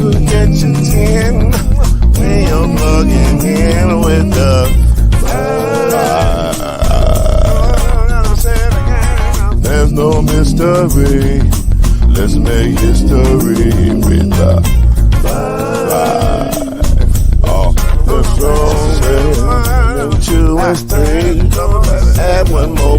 history. Let's make history with the five. The strong will, 2 and 3, add one more.